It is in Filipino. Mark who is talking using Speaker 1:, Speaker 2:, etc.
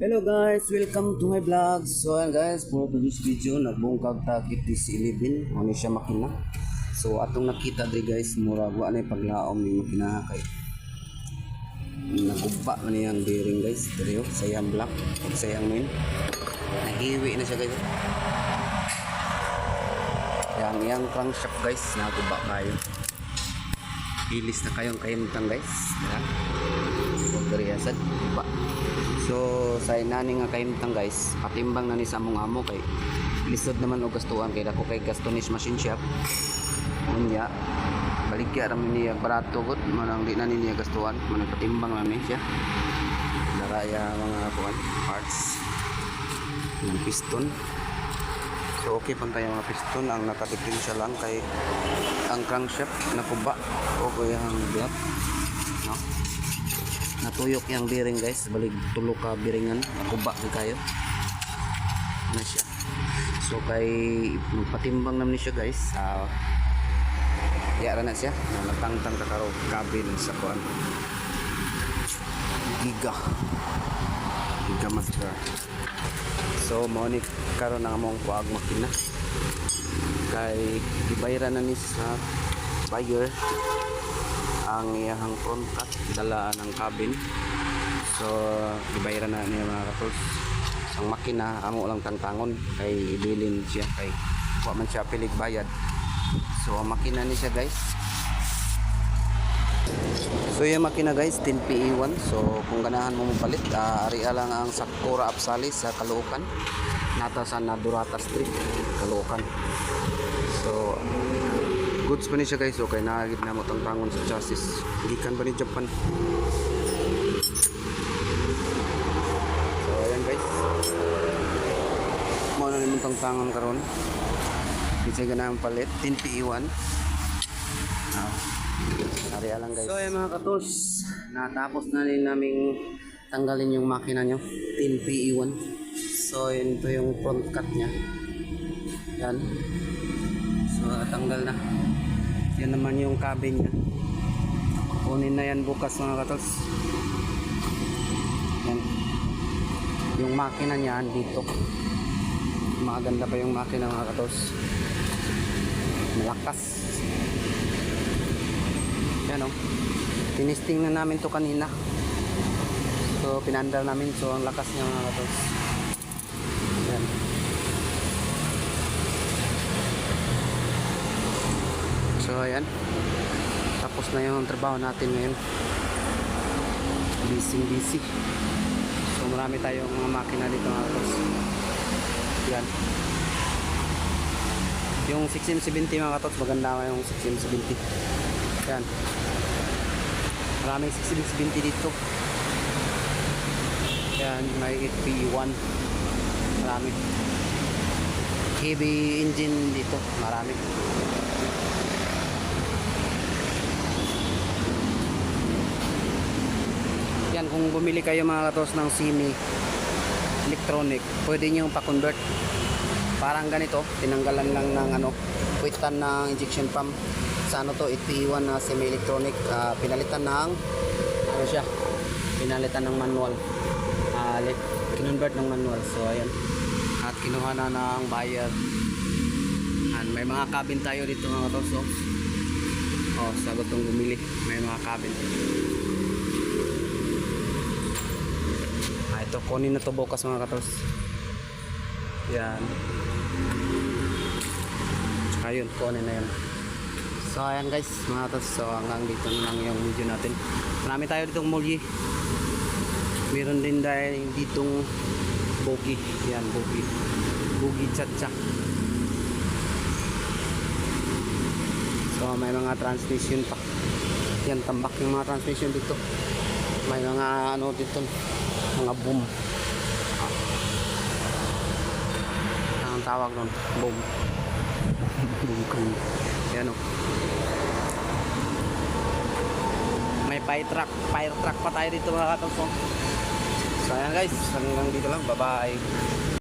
Speaker 1: Hello guys, welcome to my vlog. So ayan guys, for this video nagbungkag takit this 11 ano siya makina. So atong nakita di guys, murag wa na paglaom ni makina kay nagugba man yang bearing guys. Dito sayang black, sayang main. Nahiwi na siya guys. Yang crankshaft guys, nagugba kayo. Ilis na kayong kayimtang guys. Pagkariyasan, ba. So sa inani nga kayimtang guys, patimbang na ni sa among amo kay lisod naman og gastuan kay dako kay gastonis machine shop. Unya baligya ra niya barato gud manang di na niya gastuan, manang patimbang lang ni siya. Daraya mga kuan parts ng piston. So okay pang tayo mga piston, ang nakadifferensya lang kay ang crankshaft nakuba o yung block, no? Natuyok yung bearing guys, balik tulo ka bearingan, nakuba kayo na siya. So kay magpatimbang naman siya guys, yara na siya, natangtang kakaro kabin sa kuan Giga Master. So mo ni karon na among kuag makina kay gibayran na ni sa buyer ang iyang contract dala ng cabin. So gibayran na niya mga katools. Ang makina amo lang tangtangon kay ibilin siya kay wa man siya pilig bayad. So ang makina ni siya guys, so yung makina guys 10PE1. So kung ganahan mo mapalit, ari lang ang Sakura Apsalis sa Caloocan, nata sa Nadurata Street Caloocan. So goods pa ni siya guys, okay nakagit na mo tangtangon sa chassis, gikan pa ni Japan. So ayan guys, mo na nimong tangtangon karon, kasi ganahan palit 10PE1. Ariya lang guys. So ayan mga katos, natapos na rin naming tanggalin yung makina nyo 10PE1. So yun to yung front cut nya, yan. So tanggal na. Yan naman yung cabin nya, kunin na yan bukas mga katos. Yan yung makina nya dito, maganda pa yung makina mga katos, malakas. Yan o, tinisting na namin to kanina. So pinandar namin, so ang lakas niya mga katos. Yan. So ayan, tapos na yung trabaho natin ngayon, busy. So marami tayong mga makina dito mga katos. Yan yung 6M70 mga katos, maganda yung 6M70. Yan, maraming 6M70 dito. Yan, may 8PE1, marami. Heavy engine dito, marami. Yan, kung bumili kayo mga katos ng semi electronic, pwede nyo pa-convert. Parang ganito, tinanggalan lang ng puwitan ng injection pump sa to 8PE1 na semi electronic, pinalitan ng pinalitan ng manual, kinonvert ng manual. So ayan, at kinuha na ng buyer. And may mga cabin tayo dito mga katos. Oh, sagot tong bumili, may mga cabin. Ito kunin na to bukas mga katos. Yan, ayun, kunin na yan. So ayan guys mga katos, so hanggang dito na lang yung video natin. Marami tayo ditong mulyi, meron din dahil ditong bogi. Yan, bogi chatcha. So may mga transmission pa. Yan, tambak yung mga transmission dito. May mga dito, mga boom. Ang tawag nun, boom. Boom. Yan o. May fire truck pa tayo dito mga katos. So ayan guys, hanggang dito lang, bye bye.